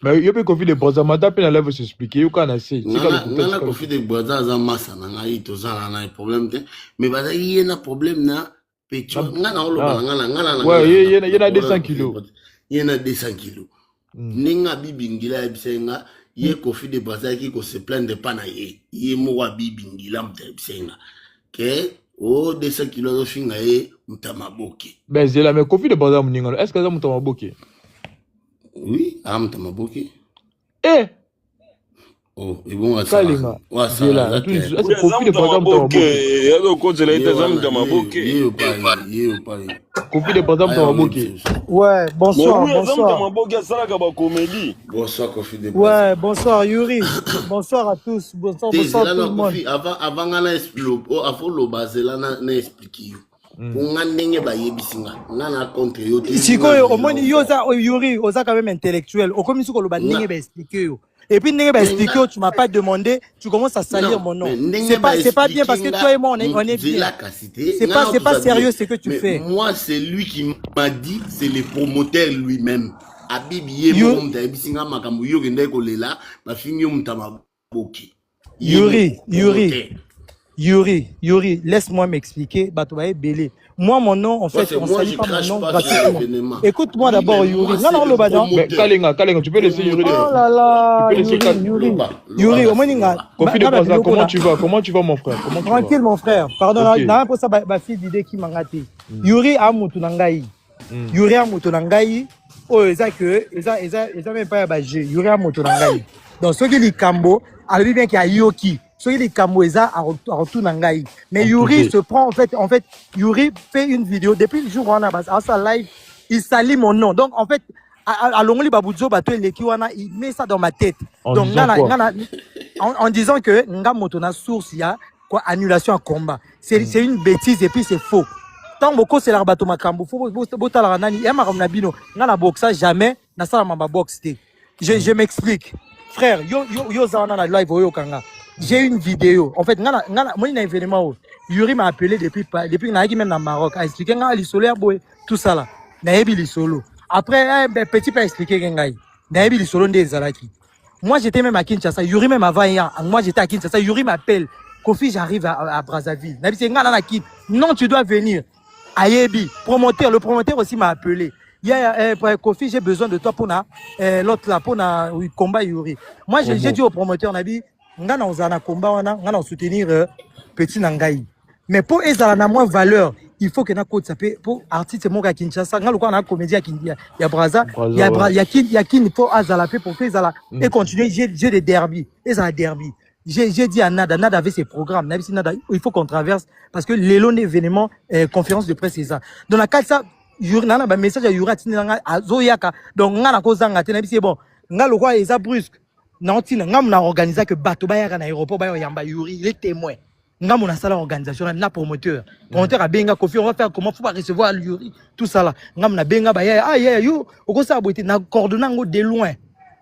Mais il y a pas Kofi de Brazza, madame peut la s'expliquer, il y a assez. Nana Kofi de Brazza za massa na ngai to za na problème te. Mais bada y a problème na pecho. Ngana olo ngana. Ouais, il y a 200 kilos. Il y a 200 kilos. Ninga bibingila ebisenga ye Kofi de Brazza qui se plaint de pana ye mo wa bibingila mtebisenga. Que oh 200 kilos de finga ye mtamaboke. Ben c'est la mais Kofi de Brazza mninga. Est-ce que ça mtamaboke? Oui, mtamaboke. Eh oh, et bon, ça les gars. Ouais, c'est là. Est-ce que Kofi de Brazza mtamaboke? Yazo coach la ite za mtamaboke. Kofi de Brazza mtamaboke. Ouais, bonsoir, bonsoir Kofi de Brazza. Ouais, bonsoir Yuri. Bonsoir à tous. Bonsoir tout le monde. Avant ngana explique, avant lo bazela na explique yo. Pour ngandenge ba yebisinga. Ngana contre yo. Sikoyo au moins yoza Yuri, oza quand même intellectuel. Au comme siko lo ba ndenge ba expliquer yo. Et puis ndenge ba expliquer, tu m'as pas demandé, tu commences à salir mon nom. C'est pas bien parce que toi et moi on est bien. C'est pas sérieux ce que tu fais. Moi c'est lui qui m'a dit, c'est le promoteur lui-même. Abibi yemo mtabisinga makambo yo kende ko lela, ba fingi mtamaboki. Yuri, laisse-moi m'expliquer. Batobaye Belé. Moi, mon nom, en fait, on salit pas mon nom gratuitement. Écoute-moi d'abord, Yuri. Non, le badon. Kalenga, tu peux laisser Yuri. Oh là là, Yuri, au moins, comment tu vas, mon frère? Tranquille, mon frère. Pardon, n'a pas ça, ma fille d'idée qui m'a raté. Yuri a Moutunangaï. Yuri a Moutunangaï. Oh, ils ont même pas bagé. Yuri a Moutunangaï. Donc, ceux qui disent Kambo, alors bien qu'il y a Yoki. Soyez les Kamoueza à retour Nangaï. Mais Yuri se prend, en fait, Yuri fait une vidéo, depuis le jour où on a sa live, il salit mon nom. Donc, en fait, à Longoli Baboudzo, il met ça dans ma tête. Donc, en disant que Nga Motona source, il y a quoi, annulation à combat. C'est une bêtise et puis c'est faux. Tant beaucoup c'est l'arbato makambo, faut botter la ranani, et maramnabino, n'a la boxe jamais, n'a ça la mamba boxe. Je m'explique. Frère, yo zana la live yo kanga. J'ai une vidéo. En fait, moi, il y a un événement où Yuri m'a appelé depuis que même dans Maroc, a expliqué tout ça là. Naïbi solo. Après, petit peu expliqué Naïbi solo des Zalaki. Moi, j'étais même à Kinshasa. Yuri même avant hier. Moi, j'étais à Kinshasa. Yuri m'appelle. Kofi, j'arrive à Brazzaville. Naïbi c'est non, tu dois venir. Ayebi, promoteur. Le promoteur aussi m'a appelé. Kofi, j'ai besoin de toi pour l'autre là, pour le combat Yuri. Moi, j'ai dit au promoteur, Nabi, ngana ozana combat wana ngana soutenir petit nangai mais pour ezala na moins valeur il faut que na code ça pour artiste monga Kinshasa ngalo kwa na comédien Kindia ya Brazza ya kin faut azala pour faire ezala et continuer j'ai des derby ezala derby j'ai dit à Nada avec ses programmes Nada il faut qu'on traverse parce que l'élo événement conférence de presse c'est ça dans la cas ça journal ba message ya Yura tinanga azoyaka donc ngana ko zanga tena c'est bon ngalo kwa eza brusque non, on a organisé que bateau à l'aéroport, Yuri, il est témoin. On a une organisation, on a promoteur. Promoteur a bien Kofi, on va faire comment faut pas recevoir Yuri, tout ça là. On a bien yo, au ça a coordonné de loin.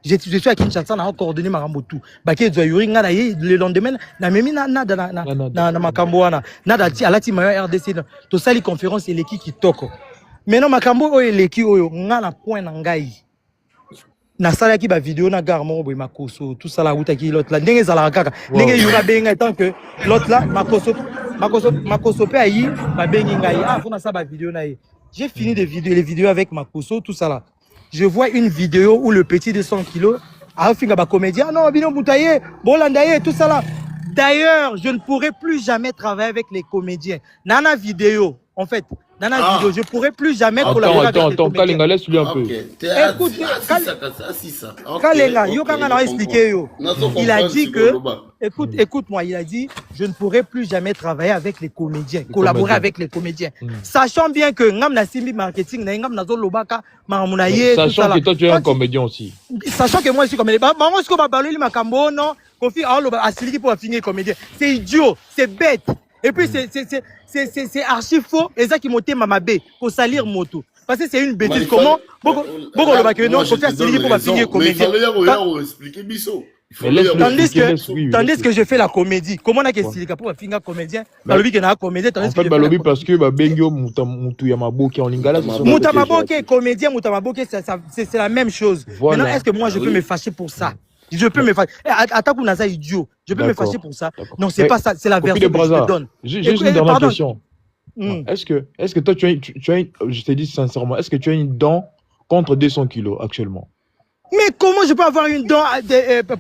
Je suis à Kinshasa, on a coordonné Marambotou. Baké Yuri, le lendemain, na même na Makamboana, nada à la team RDC, tout ça les conférences et l'équipe qui toque. Maintenant Makambo et l'équipe, on a point nangai. Na sala ki ba vidéo na gare mo boy makoso tout ça la route qui l'autre là ndenge za la kaka ndenge yura benga tant que l'autre là makoso pe ayi ba bengi ngai faut na ça ba vidéo na yi j'ai fini les vidéos avec makoso tout ça là je vois une vidéo où le petit de 100 kilos a finga ba comédien non bino boutaye bolandaye tout ça là d'ailleurs je ne pourrai plus jamais travailler avec les comédiens nana vidéo en fait vidéo, je pourrais plus jamais collaborer avec les comédiens. Kalenga, laisse-lui un peu. Écoute, Kalenga, il a dit que, écoute-moi, il a dit, je ne pourrai plus jamais travailler avec les comédiens, collaborer avec les comédiens. Sachant bien que Ngam na Simbi Marketing, Ngam na Zolobaka, Maramounaye, sachant que toi tu es un comédien aussi. Sachant que moi je suis comédien. Maman, est-ce qu'on va parler de Makambo, non? Kofi, Asili pour finir comédien. C'est idiot, c'est bête. Et puis c'est archi faux et ça qui montait Mamabé pour salir moto parce que c'est une bêtise. Comment beaucoup le bac non faut faire Sylvie pour finir comédien. Il fallait expliquer Bisso. Tandis que je fais la comédie. Comment on a qu'est-ce pour un finger comédien? Balobi qui n'a comédien. En fait, Balobi parce que Bengio Moutuyamaboke en lingala. Moutamaboke comédien, Moutamaboke c'est la même chose. Maintenant, est-ce que moi je peux me fâcher pour ça? Je peux me fâcher. Attends qu'on a ça idiot. Je peux me fâcher pour ça. Non, c'est pas ça. C'est la version que je te donne. Juste une dernière question. Est-ce que toi tu as je te dis sincèrement, est-ce que tu as une dent contre 200 kilos actuellement? Mais comment je peux avoir une dent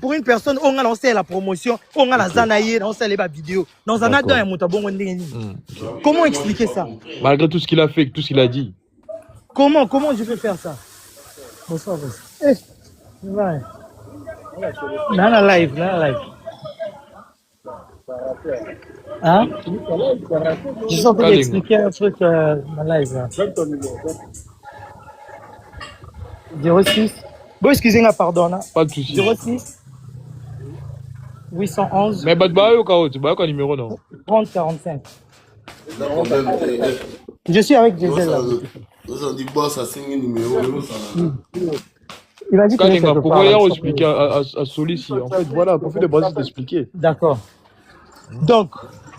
pour une personne? On a lancé la promotion, on a la zanaïe, on a les vidéos. Dans un dent, comment expliquer ça? Malgré tout ce qu'il a fait, tout ce qu'il a dit. Comment je peux faire ça? Bonsoir. Dans la live. Hein? Je suis en train d'expliquer un truc dans la live. 06. Bon, excusez-moi, pardon. Pas de souci. 06 811. Mais Badbayo Kao, tu vas numéro non? 30 45. Je suis avec Gisèle là. Nous on dit boss à 5 numéros. Il a dit que pourquoi il a expliqué à Solici? En fait, voilà, pour faire de base d'expliquer. D'accord. Donc,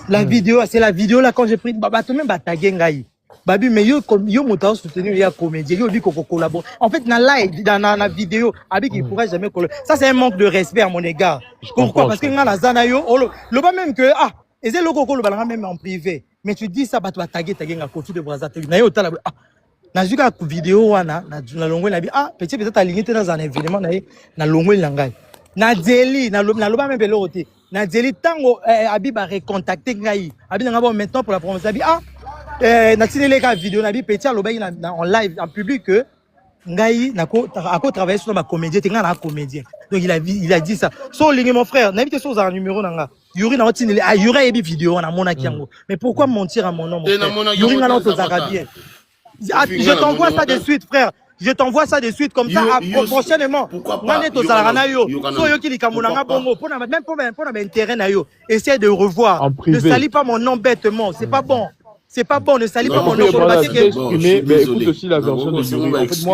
la vidéo, c'est la vidéo là quand j'ai pris. Bah, tout même batagué ngai. Babi, mais yo montant soutenu, il y a comédien, yo dit qu'on collabore. En fait, dans la vidéo, Abi qui pourrait jamais collaborer. Ça, c'est un manque de respect à mon égard. Pourquoi? Parce que dans la zana yo, le pas même que, et c'est le coco, le ballon même en privé. Mais tu dis ça, bah, tu vas taguer à côté de Brazzaville. Na yo, t'as la, na juka vidéo, na longue, na bi, peut-être aligné dans un événement, na longue, na Deli, na loba même pelote. Na Deli, tango, Abi va recontacter Ngai. Abi n'a pas maintenant pour la promotion. Abi, Natine les gars vidéo nabi petit alobai en live en public que ngai nako travailler sur ma comédie t'es un comédien donc il a dit ça so ligne mon frère n'habite que sur un numéro nanga Yuri na otine Yuri ebi vidéo na mona kiango mais pourquoi mentir à mon nom Yuri na l'autre bien je t'envoie ça de suite frère je t'envoie ça de suite comme ça prochainement ngane to salana yo so yo ki likamona bongo même pour intérêt na yo essaie de revoir ne salis pas mon nom bêtement c'est pas bon. C'est pas bon, ne salis pas mon nom. Mais écoute aussi la version de Yuri. En fait,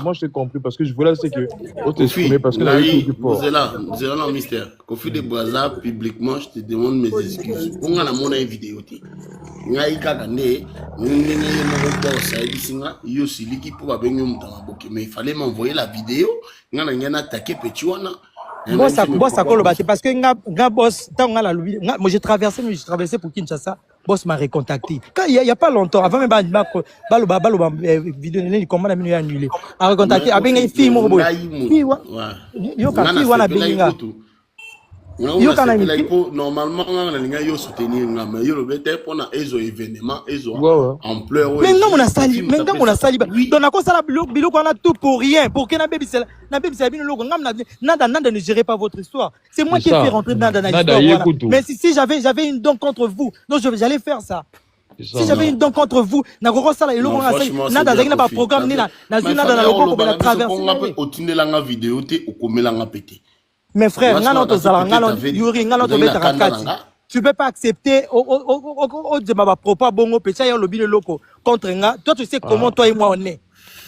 moi, je t'ai compris parce que je voulais c'est que on t'exprimer parce que la vie est fort. C'est là le mystère. Kofi de Brazza, publiquement, je te demande mes excuses. On a mon vidéo. Mais il fallait m'envoyer la vidéo. On a attaqué Petuana. Boss parce que nga boss tant nga la lobby moi j'ai traversé pour Kinshasa boss m'a recontacté quand il y a pas longtemps avant même baloba vidéo ne comment na annulé a recontacté avec une fille mo boy yo ka fille wana benga yo kana normalement on a yo soutenir mais yo le bête pour na ezo événement ezo ampleur mais non on a sali donc na ko sala biloko on a tout pour rien pour que na baby c'est bien logo nada ne gérez pas votre histoire c'est moi qui ai fait rentrer dans l'histoire mais si j'avais une don contre vous donc j'allais faire ça. Si j'avais une dent contre vous, na ko sala et logo nada zaki na ba programme ni na nada na logo ko na traverser otindelanga vidéo te okomelanga pété. Mes frères, tu peux pas accepter de propos bongo petit ya lobby loko contre nga. Toi tu sais comment toi et moi on est.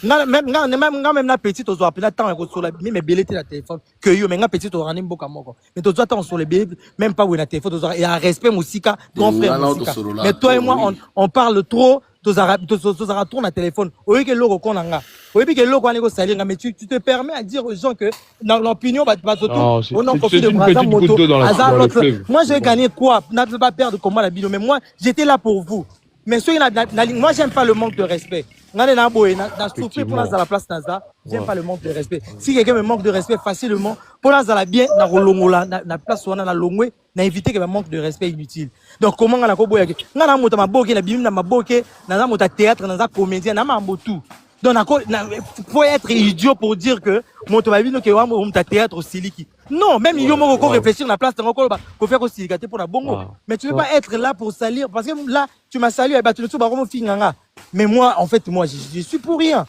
Même na petit to zo appeler temps ko sur la mais belete la téléphone que yo mais nga petit to rani mboka moko. Mais to zo temps sur les bébés même pas où na téléphone to et respect musika grand frère musika. Mais toi et moi on parle trop. Tozara tourne à téléphone. Oui que logo konanga. Oui que logo anego salir mais tu te permets à dire aux gens que dans l'opinion on en confie de Brazza moto. Moi j'ai gagné quoi? N'a pas perdre comment la vidéo mais moi j'étais là pour vous. Mais ceux moi j'aime pas le manque de respect. Ngane na boy na souffrir pour la place naza. J'aime pas le manque de respect. Si quelqu'un me manque de respect facilement pour la bien na rolongola na place on a na longwe na éviter que me manque de respect inutile. Donc comment ngana ko boya ngana mota maboke na bimina maboke na mota théâtre na comédien na mambo tout. Donc faut être idiot pour dire que moto babino ke wa mota théâtre au siliki. Non, même yo moko réfléchir na place ngoko ba ko faire aussi gâter pour na bongo. Mais tu veux pas être là pour salir parce que là tu m'as salué et tu le ba comme finganga. Mais moi en fait moi je suis pour rien.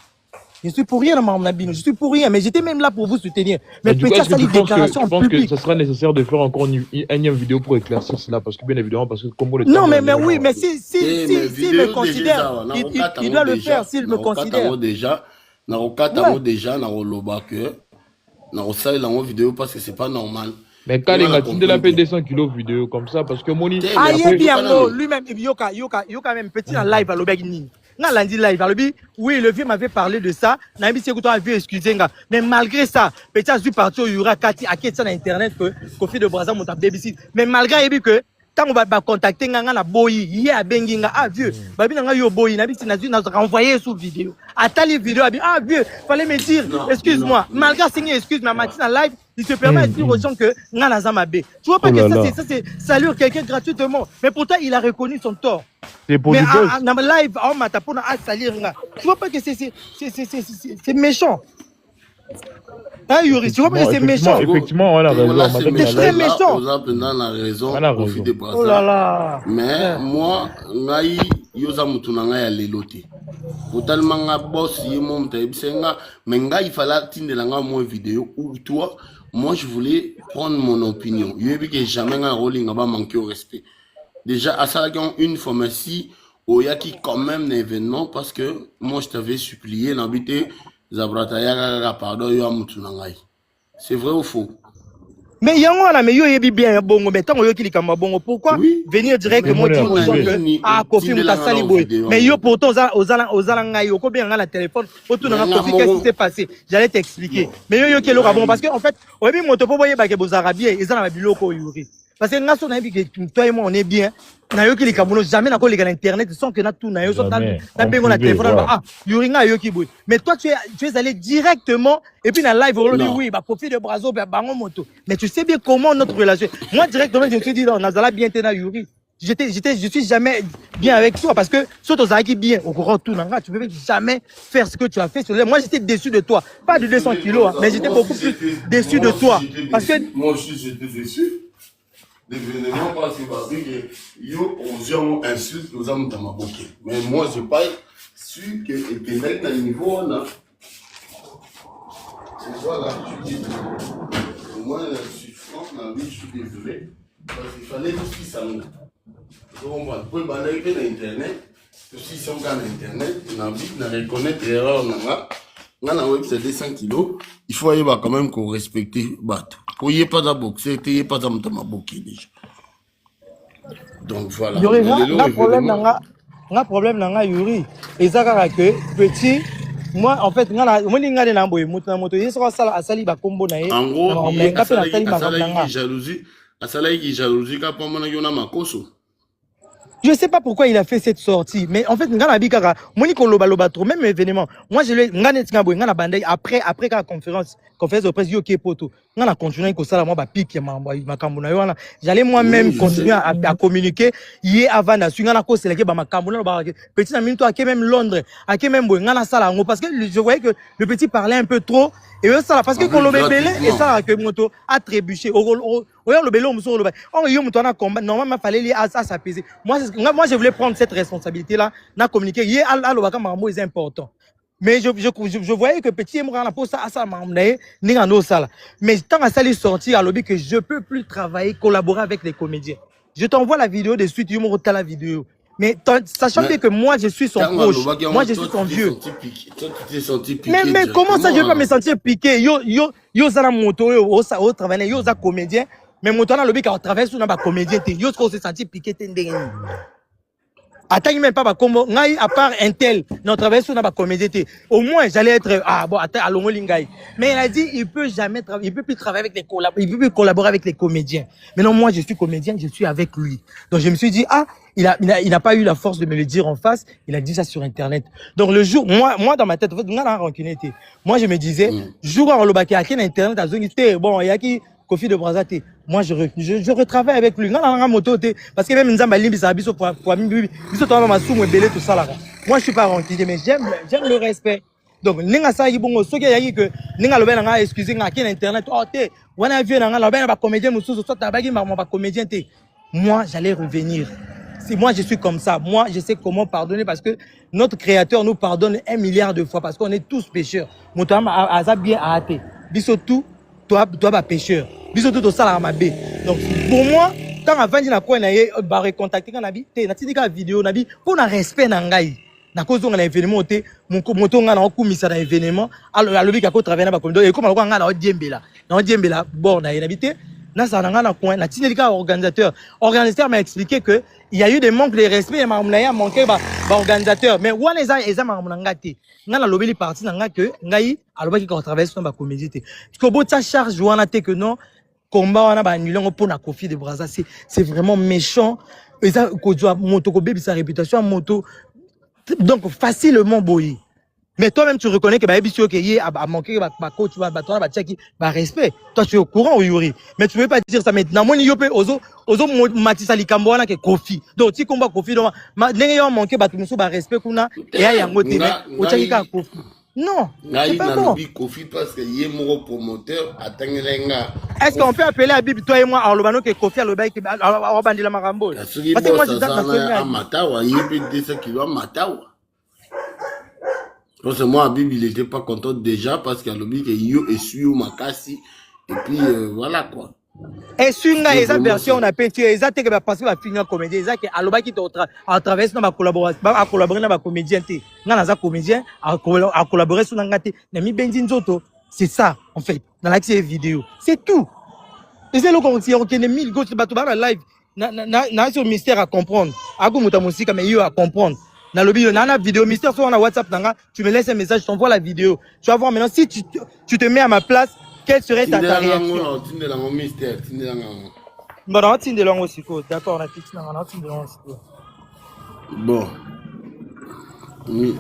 Je suis pour rien, je suis pour rien, mais j'étais même là pour vous soutenir. Mais peut-être ça, les déclarations en public. Je pense que ce sera nécessaire de faire encore une énième vidéo pour éclaircir cela, parce que bien évidemment, parce que comme le non, mais oui, mais s'il me considère, il doit le faire s'il me considère. Déjà, na loba que na osala la vidéo parce que c'est pas normal. Mais quand il a de la paix 200 kilos vidéo comme ça, parce que Moni. Ah, il est bien, lui-même, Yoka même petit en live à l'Obegni. Dans lundi live, oui, le vieux m'avait parlé de ça. Nabi Sekoto a vu excuser. Mais malgré ça, petit a vu partir, il y aura Kati à qui sur Internet que Kofi de Brazza monte à babysit. Mais malgré que. Tant on va contacter nganga boyi hier benginga ah vieux babi nanga yo boyi nabi n'a renvoyé sous vidéo attali vidéo ah vieux fallait me dire excuse-moi malgré signer excuse ma matin en live il se permet de dire aux gens que ngana zamabé tu vois pas que ça c'est saluer quelqu'un gratuitement mais pourtant il a reconnu son tort c'est pour mais dans live on m'a tapé à salir nga tu vois pas que c'est méchant. Ah Yuri, tu vois que c'est méchant. Effectivement, on a raison. C'est très méchant. On a raison. Oh là là. Mais moi, ngai yoza mutunanga ya lelote. Totalement nga boss yemo mtaibsenga, mais ngai fallait tindelanga moi vidéo ou toi, moi je voulais prendre mon opinion. Yebi que jamais nga rolling va manquer au respect. Déjà à ça une fois merci oyaki quand même l'événement parce que moi je t'avais supplié d'habiter c'est vrai ou faux? Mais yango na mais yo yebi bien bongo mais tant yo kilikamba bongo pourquoi venir directement dire aux gens que ah Kofi mutasali boy mais yo pourtant ozala ngai yo ko bien na téléphone autour na Kofi qu'est-ce qui s'est passé j'allais t'expliquer mais yo kelo bon parce que en fait oyebi moto po boye ba ke bozara bien ezana ba biloko yuri parce que ngaso na yebi que toi et moi on est bien na yo kilikamba jamais na ko lika na internet sans que na tout na yo so na bengo na téléphone ah yuri nga yo ki boy mais toi tu es allé directement et puis na live on dit oui ba Kofi de Brazza ba bango moto mais tu sais bien comment notre relation moi directement je me suis dit non nazala bien tena yuri je suis jamais bien avec toi parce que surtout ça qui bien au courant tout nanga tu peux jamais faire ce que tu as fait sur moi j'étais déçu de toi pas de 200 kilos hein, mais j'étais beaucoup plus déçu de toi parce que moi aussi j'étais déçu l'événement parce que yo on insulte aux hommes dans ma bouquet mais moi j'ai pas su que était dans le niveau là c'est ça là je dis moi je suis franc je suis désolé parce qu'il fallait tout ce qui s'en donc on peut balayer sur internet tout ce qui sont dans internet on a envie de reconnaître l'erreur on a web c'est 200 kilos il faut y quand même qu'on respecte bateau pour y pas de boxer tu pas dans ma bouquet déjà donc voilà il y aurait un problème nanga Yuri ezaka que petit moi en fait ngana moni ngane na mboye moto na moto yeso sala asali ba kombo na ye en gros jalousie jalousie ka pa mona yona makoso. Je sais pas pourquoi il a fait cette sortie, mais en fait, ngana bikara, moni ko loba trop même événement. Moi je lui ngana tinga boy ngana bandai après la conférence de presse yo ke poto. Ngana continuer ko sala moi ba pique makambo na yo wana. J'allais moi-même continuer à communiquer hier avant na su ngana ko seleke ba makambo na ba petit na minute à même Londres, à même boy ngana sala ngo parce que je voyais que le petit parlait un peu trop et ça parce que quand le bébé et ça que moto a trébuché le bébé on yo moto na combat normalement fallait lui à s'apaiser. Moi je voulais prendre cette responsabilité là na communiquer hier à l'obaka mambo est important. Mais je voyais que petit me rend la pose à ça mamnae ni ngano sala. Mais tant à ça les sortir à lobby que je peux plus travailler collaborer avec les comédiens. Je t'envoie la vidéo de suite, tu me retrouves la vidéo. Mais sachant que moi je suis son proche, moi je suis son vieux. Mais comment ça je vais pas me sentir piqué? Yo ça la moto au travail, yo ça comédien, mais moto na lobby quand on travaille sur na comédien, yo se sentir piqué tendeng. Attends même pas comme à part un tel, on travaille sur na comédien. Au moins j'allais être à l'ongolingai. Mais il a dit il peut plus travailler avec les il peut plus collaborer avec les comédiens. Mais non moi je suis comédien, je suis avec lui. Donc je me suis dit il n'a pas eu la force de me le dire en face, il a dit ça sur internet. Donc le jour moi dans ma tête en fait moi je me disais jour on le baquet à internet à zone bon il y a qui Kofi de Brazza moi je retravaille avec lui moto parce que même nzamba limbi ça biso pour biso to ma soumu belé tout ça là. Moi je suis pas rancunier mais j'aime le respect. Donc ninga ça yibongo soki yaki que ninga lobe nga excuser nga ken internet wana vieux nga lobe ba comédien mususu soit tabaki ba comédien moi j'allais revenir. Si moi je suis comme ça, moi je sais comment pardonner parce que notre créateur nous pardonne 1 milliard de fois parce qu'on est tous pécheurs. Moutama a bien hâté. Biso tout toi ba pécheur. Biso tout ça la mabé. Donc pour moi quand avant na ko na ye ba recontacter quand nabi na tidika vidéo nabi pour na respect na ngai. Na cause on a événement moto nga na okumisa na événement alors alobi ka ko travailler na ba comme donc comme nga na odiembela. Na odiembela bon na habité Organisateur m'a expliqué que il y a eu des manques de respect et m'a manqué organisateur. Mais où est-ce que m'a manqué? N'a la lobby parti n'a que ngai alors qui travaille sur ma comédie. Parce que ça charge ou que non combat on a annulé pour la Kofi de Brazza. C'est vraiment méchant. Et ça moto ko sa réputation moto donc facilement boyé. Mais toi-même, tu reconnais que Babisio qui a manqué coach, respect. Toi, tu es au courant, Yuri. Mais tu ne peux pas dire ça maintenant. Moi, je peux ozo matisa likambo na ke Kofi. Donc, si combat Kofi, donc, n'ayez manqué respect kuna et a yango télé. Au tchakika Kofi. Non. C'est pas bon. Kofi parce que y est mon promoteur attengelenga. Est-ce qu'on peut appeler Abib toi et moi à Lobano que Kofi à Lobai qui a bandi la marambo? Parce que moi, je suis à Matawa, il y a 200 kilos à Matawa. Donc moi, Abib, il n'était pas content déjà parce qu'il a l'objet que yo et suyo makasi. Et puis voilà quoi. Et sur une version, on a pété, exact que parce que va finir comédien, exact que Aloba qui à travers ma collaboration, à collaborer dans ma comédien, dans comédien, à collaborer sur l'angate, Nami Benzin Zoto. C'est ça, en fait, dans l'accès vidéo. C'est tout. Et c'est le qu'on tient, on connaît 1000 gosses, la live. N'a sur mystère à comprendre. À Goumouta Moussika, mais yo à comprendre. Dans le vidéo, dans la vidéo, mystère sur WhatsApp, tu me laisses un message, je t'envoie la vidéo. Tu vas voir maintenant, si tu te mets à ma place, quelle serait ta réaction? Bon, on tient de langue aussi, d'accord, on a fixé, on a de langue aussi. Bon. Oui.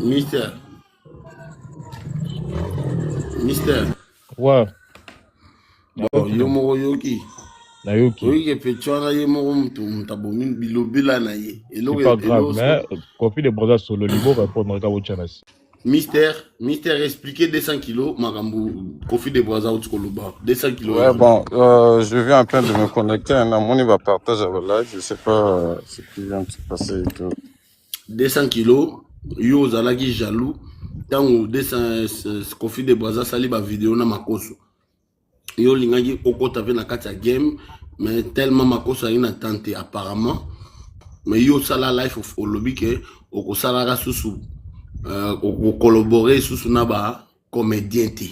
Mystère, Mystère. Ouais. Bon, yomo yoki. Nayoki. Oui, que Petuana yomo mtabomin bilobila na ye. C'est pas grave, mais Kofi de Brazza sur le niveau répondre à votre channel. Mystère, expliquez 200 kilos, Marambo, Kofi de Brazza ou Tkoloba. 200 kilos. Ouais, bon, je viens à peine de me connecter. Mon va partager avec live. Je sais pas ce qui vient de se passer et tout. 200 kilos, yo zalaki jaloux. Tant que 200 Kofi de Brazza sali ba vidéo na makoso. Yo lingaki okota ve na kati ya game, mais tellement makoso ina tenté apparemment. Mais yo sala life of olobi ke oko sala susu. Oko collaborer susu na ba comédien te.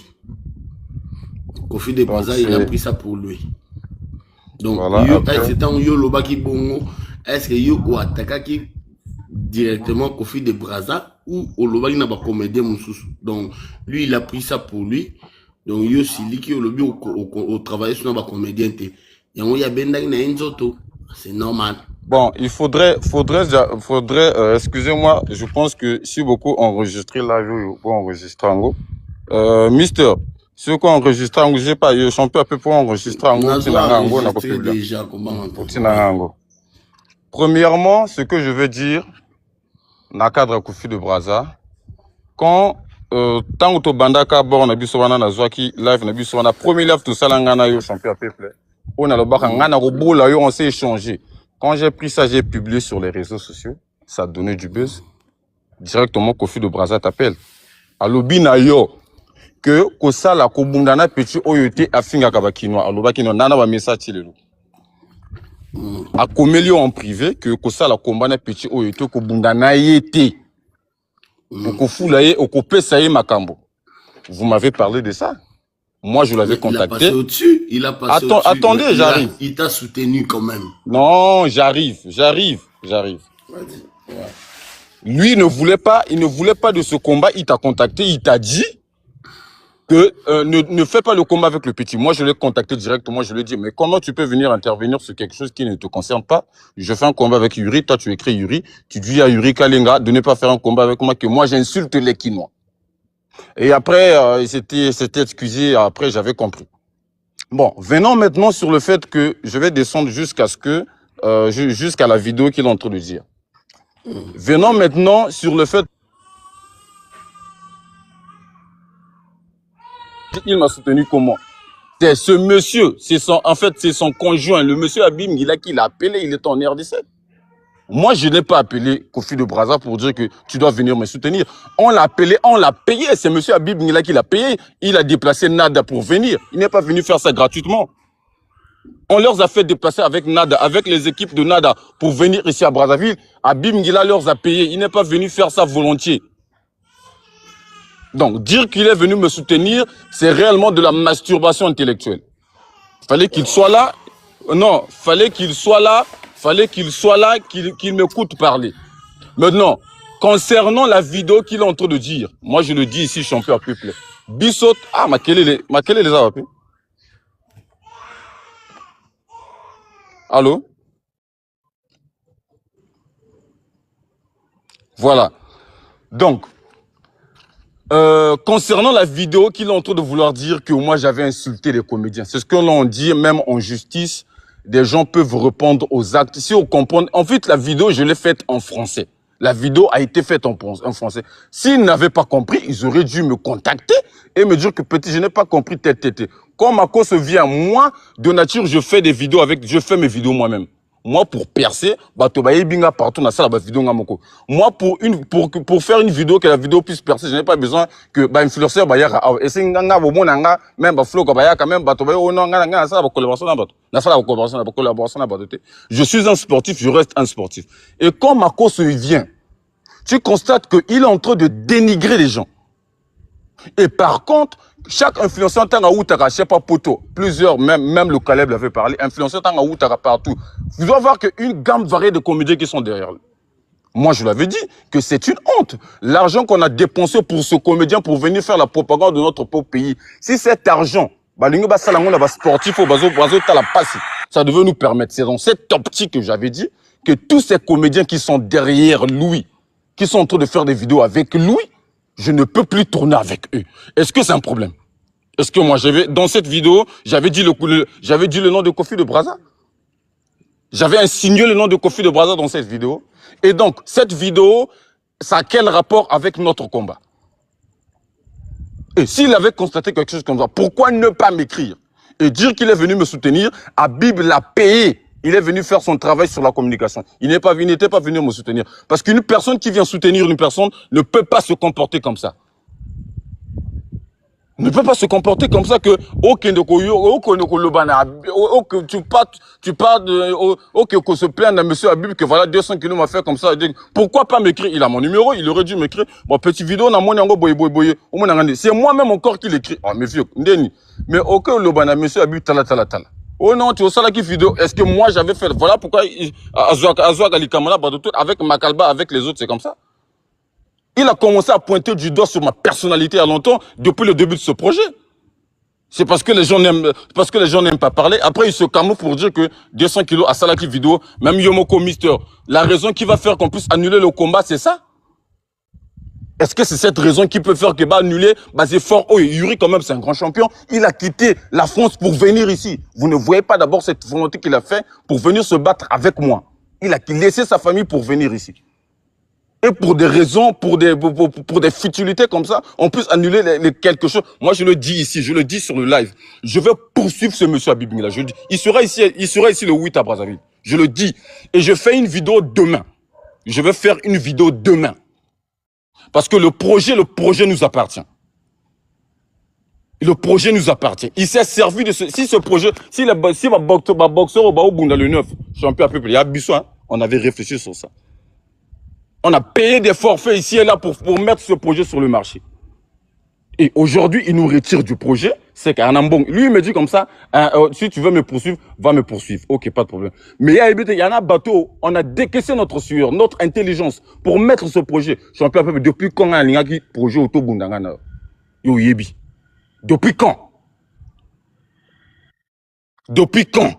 Kofi de Brazza il a pris ça pour lui. Donc voilà, yo c'est tant yo lobaki bongo, est-ce que yo ko attaquaki directement Kofi de Brazza ou olobaki na ba comédien mususu. Donc lui il a pris ça pour lui. Donc yo sili ki olobi au travailler sur ba comédien te. Yango ya benda ina enzoto. C'est normal. Bon, il faudrait excusez-moi, je pense que si beaucoup enregistré live ou enregistré en gros. Mister, ceux qui enregistré en gros, j'ai pas, je suis un peu pour enregistrer en gros, déjà premièrement, ce que je veux dire, dans le cadre de Kofi de Brazza, quand tant que bandaka bon na biso wana na zwaki live na biso wana premier live tout ça là ngana yo champion peuple on a le baka ngana robola yo on s'est échangé. Quand j'ai pris ça, j'ai publié sur les réseaux sociaux, ça a donné du buzz. Directement Kofi de Brazza t'appelle. Alobi na yo que kosa la kobundana petit oyote afinga kabakinoa aloba kino nana ba message lelo. A Comelio en privé que kosa la kombana petit oyote kobundana yete. Vous m'avez parlé de ça. Moi, je l'avais contacté. Il a passé au-dessus. Attendez, j'arrive. Il t'a soutenu quand même. Non, j'arrive. Lui, il ne voulait pas de ce combat. Il t'a contacté, il t'a dit que ne fais pas le combat avec le petit. Moi, je l'ai contacté directement. Je lui ai dit, mais comment tu peux venir intervenir sur quelque chose qui ne te concerne pas? Je fais un combat avec Yuri. Toi, tu écris Yuri. Tu dis à Yuri Kalenga de ne pas faire un combat avec moi, que moi, j'insulte les Kinois. Et après, il s'était excusé. Après, j'avais compris. Bon, venons maintenant sur le fait que je vais descendre jusqu'à jusqu'à la vidéo qu'il est en train de dire. Venons maintenant sur le fait. Il m'a soutenu comment? C'est ce monsieur, en fait, c'est son conjoint, le monsieur Abim Gila qui l'a appelé, il est en RD7. Moi, je n'ai pas appelé Kofi de Brazza pour dire que tu dois venir me soutenir. On l'a appelé, on l'a payé. C'est monsieur Abim Gila qui l'a payé. Il a déplacé Nada pour venir. Il n'est pas venu faire ça gratuitement. On leur a fait déplacer avec Nada, avec les équipes de Nada pour venir ici à Brazzaville. Abim Gila leur a payé. Il n'est pas venu faire ça volontiers. Donc, dire qu'il est venu me soutenir, c'est réellement de la masturbation intellectuelle. Fallait qu'il soit là. Non, fallait qu'il soit là. Fallait qu'il soit là, qu'il m'écoute parler. Maintenant, concernant la vidéo qu'il est en train de dire, moi je le dis ici, champion à peuple. Bissot, ah, ma quelle est les AVP? Allô? Voilà. Donc, concernant la vidéo qu'il est en train de vouloir dire que moi j'avais insulté les comédiens, c'est ce que l'on dit même en justice, des gens peuvent répondre aux actes. Si on comprend, en fait la vidéo je l'ai faite en français. La vidéo a été faite en français. S'ils n'avaient pas compris, ils auraient dû me contacter et me dire que petit, je n'ai pas compris tête. Comme à cause vient moi, de nature, je fais je fais mes vidéos moi-même. Moi, pour percer, partout dans la vidéo. Moi, pour faire une vidéo, que la vidéo puisse percer, je n'ai pas besoin que influenceur et c'est même flow même je suis un sportif, je reste un sportif. Et quand Marco se vient, tu constates qu'il est en train de dénigrer les gens. Et par contre, chaque influenceur tant à Outara, je sais pas poto, plusieurs, même le Caleb l'avait parlé, influenceur tant à Outara partout. Vous devez voir qu'une gamme variée de comédiens qui sont derrière lui. Moi, je l'avais dit que c'est une honte. L'argent qu'on a dépensé pour ce comédien pour venir faire la propagande de notre pauvre pays. Si cet argent, sportif, ça devait nous permettre. C'est dans cette optique que j'avais dit que tous ces comédiens qui sont derrière lui, qui sont en train de faire des vidéos avec lui, je ne peux plus tourner avec eux. Est-ce que c'est un problème? Est-ce que moi, dans cette vidéo, j'avais dit le nom de Kofi de Brazza? J'avais insinué le nom de Kofi de Brazza dans cette vidéo. Et donc, cette vidéo, ça a quel rapport avec notre combat? Et s'il avait constaté quelque chose comme ça, pourquoi ne pas m'écrire? Et dire qu'il est venu me soutenir, Habib l'a payé. Il est venu faire son travail sur la communication. Il n'était pas venu me soutenir. Parce qu'une personne qui vient soutenir une personne ne peut pas se comporter comme ça. Ne peut pas se comporter comme ça que qu'on se plaint à monsieur Habib que voilà 200 kilos m'a fait comme ça. Pourquoi pas m'écrire? Il a mon numéro, il aurait dû m'écrire. Bon, petite vidéo, c'est moi-même encore qui l'écrit. Ah, mais vieux, mais aucun lobana monsieur Habib tala. Oh non, tu as ça là qui vidéo. Est-ce que moi j'avais fait? Voilà pourquoi Azouak Ali Kamala, avec Makalba, avec les autres, c'est comme ça. Il a commencé à pointer du doigt sur ma personnalité à longtemps depuis le début de ce projet. C'est parce que les gens n'aiment pas parler. Après, ils se camouflent pour dire que 200 kilos à Salaki vidéo, même Yomoko Mister. La raison qui va faire qu'on puisse annuler le combat, c'est ça? Est-ce que c'est cette raison qui peut faire que annuler? C'est fort. Oh, Yuri, quand même, c'est un grand champion. Il a quitté la France pour venir ici. Vous ne voyez pas d'abord cette volonté qu'il a fait pour venir se battre avec moi. Il a laissé sa famille pour venir ici. Et pour des raisons, pour des futilités comme ça, on peut annuler quelque chose. Moi, je le dis ici, je le dis sur le live. Je vais poursuivre ce monsieur Habib là. Je le dis. Il sera ici le 8 à Brazzaville. Je le dis. Et je fais une vidéo demain. Je vais faire une vidéo demain. Parce que le projet nous appartient. Le projet nous appartient. Il s'est servi de ce projet, si ma boxeur au Baoubunda le 9, champion à peuple, il y a besoin, on avait réfléchi sur ça. On a payé des forfaits ici et là pour mettre ce projet sur le marché. Et aujourd'hui, il nous retire du projet. C'est qu'un ambon. Lui, il me dit comme ça, si tu veux me poursuivre, va me poursuivre. Ok, pas de problème. Mais il y en a bateau, on a décaissé notre sueur, notre intelligence pour mettre ce projet. Champion à peuple, depuis quand on a un projet auto Bundangana? Yo yebi. Depuis quand? Depuis quand?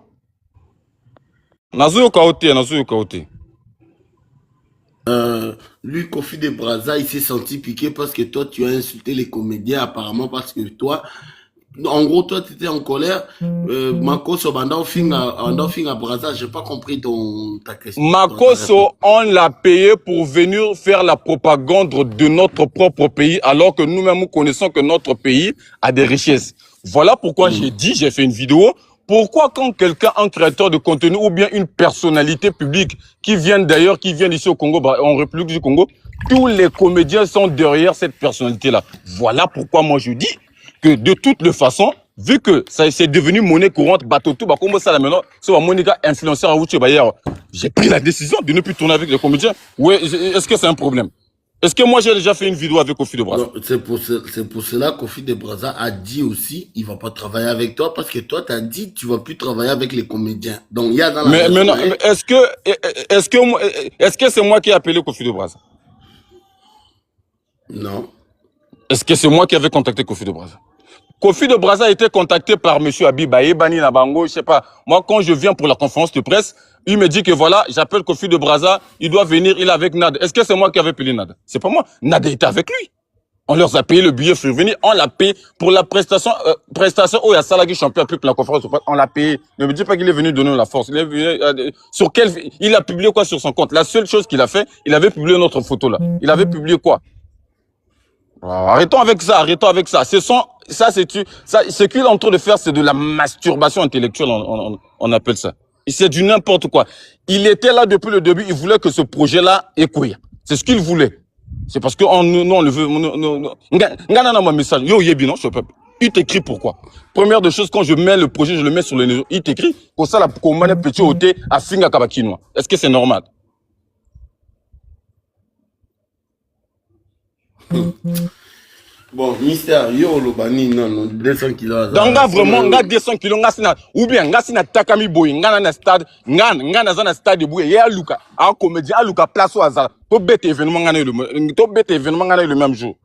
Nazo Kaote. Lui, Kofi de Brazza, il s'est senti piqué parce que toi, tu as insulté les comédiens, apparemment, parce que toi, en gros, toi, tu étais en colère. Makoso, à Brazza, j'ai pas compris ta question. Makoso, on l'a payé pour venir faire la propagande de notre propre pays, alors que nous-mêmes, nous connaissons que notre pays a des richesses. Voilà pourquoi j'ai fait une vidéo. Pourquoi quand quelqu'un, un créateur de contenu ou bien une personnalité publique qui vient ici au Congo, en République du Congo, tous les comédiens sont derrière cette personnalité-là. Voilà pourquoi moi je dis que de toutes les façons, vu que ça c'est devenu monnaie courante, j'ai pris la décision de ne plus tourner avec les comédiens. Ouais, est-ce que c'est un problème? Est-ce que moi j'ai déjà fait une vidéo avec Kofi de Brazza? C'est pour cela que Kofi de Brazza a dit aussi il va pas travailler avec toi parce que toi tu as dit tu vas plus travailler avec les comédiens. Donc il y a dans la mais non, est-ce que c'est moi qui ai appelé Kofi de Brazza? Non. Est-ce que c'est moi qui avais contacté Kofi de Brazza? Kofi de Brazza a été contacté par M. Abiba Ebani Nabango, je sais pas. Moi, quand je viens pour la conférence de presse, il me dit que voilà, j'appelle Kofi de Brazza, il doit venir, il est avec Nad. Est-ce que c'est moi qui avais payé Nad? C'est pas moi. Nad était avec lui. On leur a payé le billet pour venir, on l'a payé pour la prestation où il y a Salagi champion pour la conférence de presse, on l'a payé. Ne me dis pas qu'il est venu donner la force. Il est venu, il a publié quoi sur son compte? La seule chose qu'il a fait, il avait publié notre photo là. Il avait publié quoi? Arrêtons avec ça, arrêtons avec ça. Ce qu'il est en train de faire, c'est de la masturbation intellectuelle, on appelle ça. C'est du n'importe quoi. Il était là depuis le début, il voulait que ce projet-là écoute. C'est ce qu'il voulait. C'est parce que nous, on le veut. Ngana ma message. Yo yebi non, il t'écrit pourquoi. Première des choses, quand je mets le projet, je le mets sur le réseau. Il t'écrit pour ça la commande petit ôté à Finga Kabakinois. Est-ce que c'est normal? Bon, mystère, yo lobani non 200 kilos. Donc vraiment nga 200 kilos nga sina ou bien nga sina takami boy nga na stade nga na stade boy ya Luka a comédien Luka place au hasard to bête événement nga le même jour.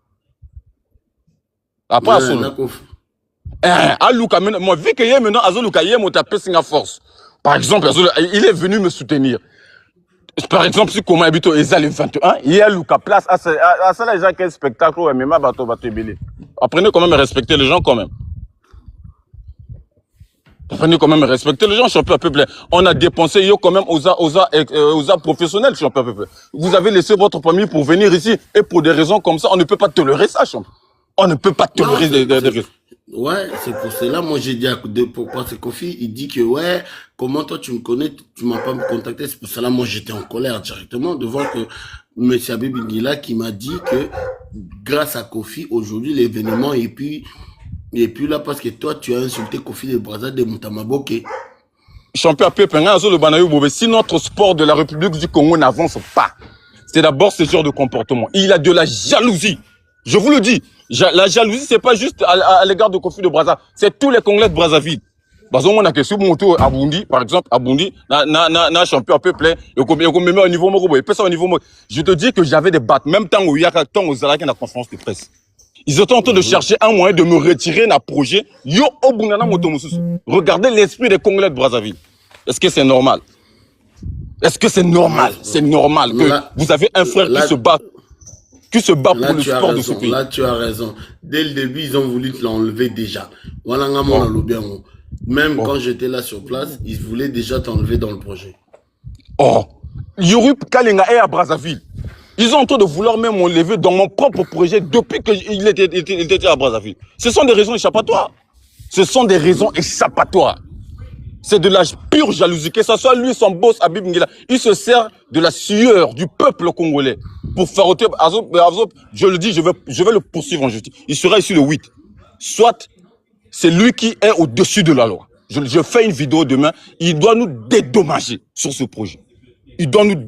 Après ça Luka moi vu que yé maintenant azo Luka yé mo tapé singa force. Par exemple, il est venu me soutenir. Par exemple, si comment habite Eza le 21, il y a Luka place à ça les gens quel spectacle ou MMA bateau belé. Apprenez quand même à respecter les gens quand même. Apprenez quand même à respecter les gens, champion peuple. On a dépensé yo quand même aux professionnels, champion peuple. Vous avez laissé votre famille pour venir ici et pour des raisons comme ça, on ne peut pas tolérer ça, champion. On ne peut pas tolérer des raisons. Ouais, c'est pour cela, moi j'ai dit parce que Kofi, il dit que ouais, comment toi tu me connais, tu m'as pas contacté, c'est pour cela moi j'étais en colère directement de voir que M. Abibingila qui m'a dit que grâce à Kofi, aujourd'hui l'événement et puis là parce que toi tu as insulté Kofi de Brazza de Moutamaboke. Champion Pépin, si notre sport de la République du Congo n'avance pas, c'est d'abord ce genre de comportement. Il a de la jalousie. Je vous le dis. La jalousie, c'est pas juste à l'égard de Kofi de Brazza, c'est tous les Congolais de Brazzaville. Parce qu'on a que sur mon tour à Bundi, par exemple, à Bundi, na champion à peu près, et qu'on me met au niveau moro, et ça au niveau moro. Je te dis que j'avais des battes, même temps où il y a temps aux Zalaki la conférence de presse. Ils étaient en train de chercher un moyen de me retirer d'un projet. Yo obunana moto mususu. Regardez l'esprit des Congolais de Brazzaville. Est-ce que c'est normal? Est-ce que c'est normal? C'est normal que vous avez un frère qui se bat pour le sport de ce pays. Là, tu as raison. Dès le début, ils ont voulu te l'enlever déjà. Même quand j'étais là sur place, ils voulaient déjà t'enlever dans le projet. Oh, Yorup Kalinga est à Brazzaville. Ils sont en train de vouloir même m'enlever dans mon propre projet depuis qu'il était à Brazzaville. Ce sont des raisons échappatoires. Ce sont des raisons échappatoires. C'est de la pure jalousie. Que ce soit lui, son boss, Habib Ngila, il se sert de la sueur du peuple congolais pour faire ôter. Je le dis, je vais le poursuivre en justice. Il sera ici le 8. Soit c'est lui qui est au-dessus de la loi. Je fais une vidéo demain. Il doit nous dédommager sur ce projet.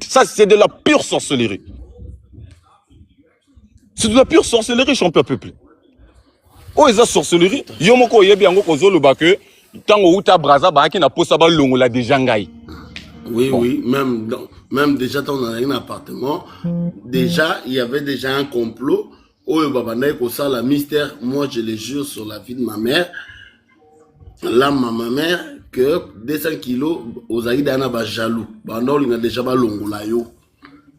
Ça, c'est de la pure sorcellerie. C'est de la pure sorcellerie, champion peuple. Oh, ils ont sorcellerie. Yomoko yebiango kozo le baque. Tango uta Brazza qui n'a pas ça longo la déjà ngai. Oui, bon. Oui, même déjà dans un appartement, déjà il y avait déjà un complot. Oh babanaï ko ça la mystère. Moi je le jure sur la vie de ma mère. Là ma mère que 200 kilos aux aïdana ba jaloux. Bandol il a déjà ba longo la yo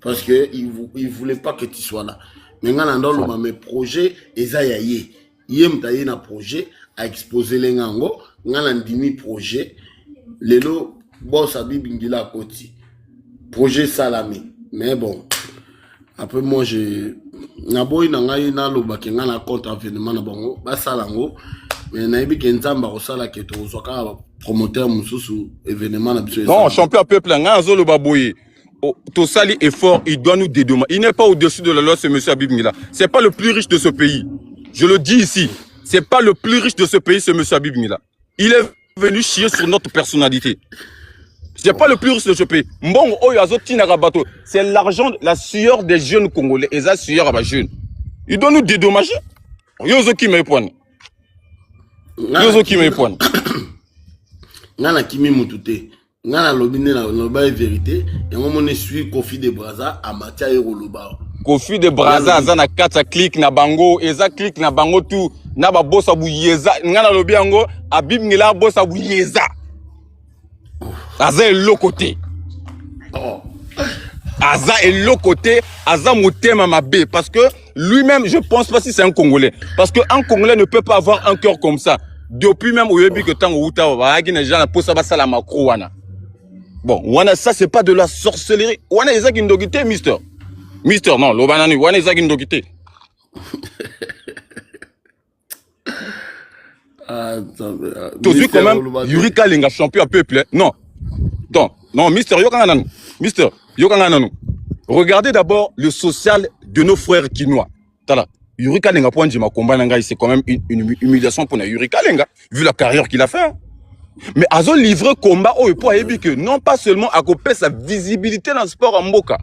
parce que il voulait pas que tu sois là. Mais ngana ndolo ma mes projets ezayaye. Yem taye na projet à exposer les ngango. Ngana ndimi projet lelo boss Habib Ngila Koti projet salami mais bon après moi je na boy na ngai na loba ke ngana compte événement na bango ba salango mais na yebi ke nzamba ko sala ke to zoka promoteur mususu événement na biso non champion peuple ngana zo loba boy to sali effort il doit nous dédommager. Il n'est pas au-dessus de la loi, ce monsieur Habib Ngila. C'est pas le plus riche de ce pays. Je le dis ici, c'est pas le plus riche de ce pays, ce monsieur Habib Ngila. Il est venu chier sur notre personnalité. J'ai pas le plus riche de ce pays. Mbongo Oyazo Tinarabato, c'est l'argent, la sueur des jeunes Congolais. Et ça, sueur à jeunes. Ils doivent nous dédommager. Yozo qui me pointe. Yozo qui me pointe. Nana Kimi Moutouté. Nana Lobine la vérité. Et moi, je suis Kofi de Braza à Matia et Roloba. Kofi de Braza, Zana Kata click na bango. Eza click na bango tout. Naba bossa bouyeza. Nana Lobiango. Abib Nila bossa bouyeza. Aza est l'autre côté. Aza est l'autre côté. Aza Moutema Mabé. Parce que lui-même, je pense pas si c'est un Congolais. Parce qu'un Congolais ne peut pas avoir un cœur comme ça. Depuis même au Yebi que tant au Outa, la macro wana. Bon, wana, ça c'est pas de la sorcellerie. Wana Isaac Indogité, Mister. Mister, non, l'Obanani, wana Isaac Indogité. Tu suis quand même Yuri Kalinga, champion à peuple. Non. Non, Mister Yokangananu. Mister Yokangananu. Regardez d'abord le social de nos frères quinois. Tala. Yuri Kalinga point de ma combat c'est quand même une humiliation pour Yuri Kalinga, vu la carrière qu'il a fait. Mais Azo livré combat au pour que non pas seulement à couper sa visibilité dans le sport en Mboka.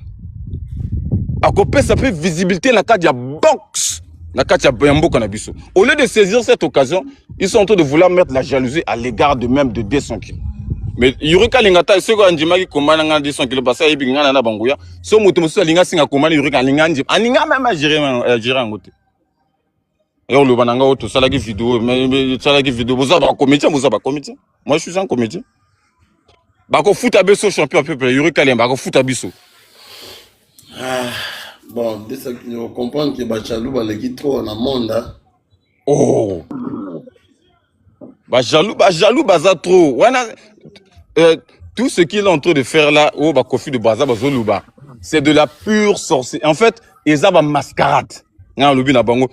À couper sa visibilité dans la carte de boxe. La carte de Mboka Nabiso. Au lieu de saisir cette occasion, ils sont en train de vouloir mettre la jalousie à l'égard de même de 200 kilos. Mais Yuri Kalinga, c'est quoi Ndjimaki combat 200 kilos parce qu'il y a un bangouya. Ce moto monsieur Linga singa combat Yuri Kalinga Aninga même à gérer en côté. Et on le bananga auto ça la vidéo mais ça la vidéo vous avez un comité moi je suis un comité bako foot abesso champion peuple Yuri Kalinga bako foot abesso bon dès ça que on comprend que Bachalou ba leki trop na monde oh Bachalou baza trop wana tout ce qu'il est en train de faire là au Kofi de Braza bazoluba c'est de la pure sorcellerie en fait eza ba mascarade nga lobi na bango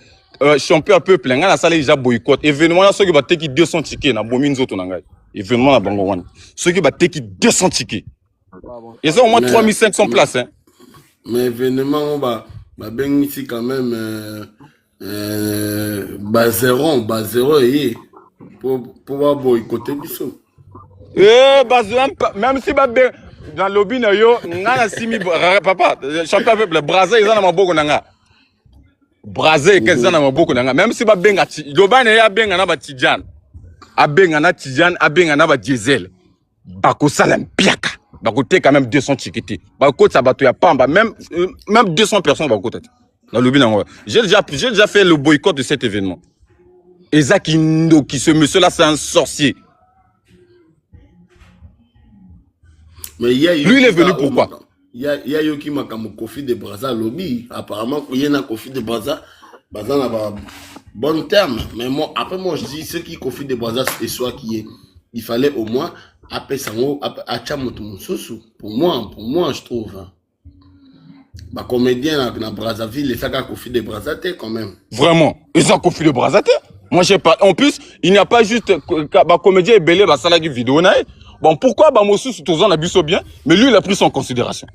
champion peuple nga na sala déjà boycott événement là ceux qui va teki 200 tickets na bomi nzoto na ngai événement na bango wana ceux qui va teki 200 tickets et ça au moins 3500 places hein mais événement ba ben ici quand même zéro pour boycotter biso même si ba dans lobby na yo nga na simi papa champion peuple Braza ils en maboko na nga Braza qu'est-ce na maboko na nga même si ba benga lobane ya benga na ba Tidjane abenga na Tidjane abenga na ba diesel bako sala mpiaka bako te quand même 200 tickets bako ça bato ya pamba même 200 personnes bako tete dans lobby na nga j'ai déjà fait le boycott de cet événement Isaac Indo qui ce monsieur là c'est un sorcier. Mais lui il est venu pourquoi? Il y a Yoki Makamu Kofi de Braza lobby. Apparemment, il y a un Kofi de Braza. Braza n'a pas bon terme. Mais moi, après, moi, je dis, ce qui Kofi de Braza, c'est soit qui est. Il fallait au moins, après ça, à Tchamoutoumoussousou. Pour moi, je trouve. Bah, comédien dans Brazzaville, et ça, Kofi de Braza, quand même. Vraiment? Et ça, Kofi de Braza, moi, je sais pas. En plus, il n'y a pas juste, bah, comédien et belé, bah, ça, la vidéo, n'a. Bon, pourquoi Bamosou Soutozan a bu bien, mais lui, il a pris son considération.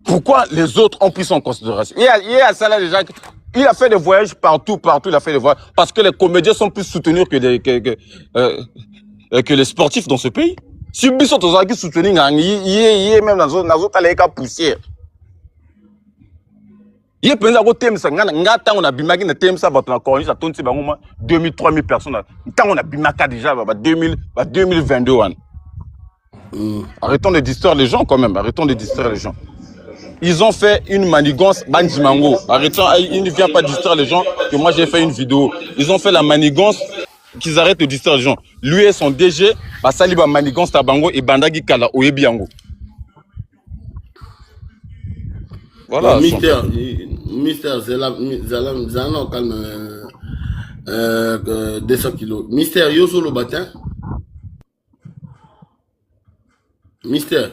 Pourquoi les autres ont pris son considération? Il a fait des voyages partout, il a fait des voyages. Parce que les comédiens sont plus soutenus que les sportifs dans ce pays. Si Bissot Tozan qui soutenu, il est même dans les cas poussière. Il y a plein de thèmes, on a bimaki na thème ça va la colonie ça tourne c'est 2000 3000 personnes. Tant on a bimaka déjà 2022 Arrêtons de distraire les gens quand même, arrêtons de distraire les gens. Ils ont fait une manigance Bandimango. Arrêtons, il ne vient pas distraire les gens que moi j'ai fait une vidéo. Ils ont fait la manigance qu'ils arrêtent de distraire les gens. Lui et son DG, Basali ba manigance Tabango et Bandagi Kala Oyebiango. Voilà. Mister Zala calme 200 kilos. Mister Yoso le matin. Mister.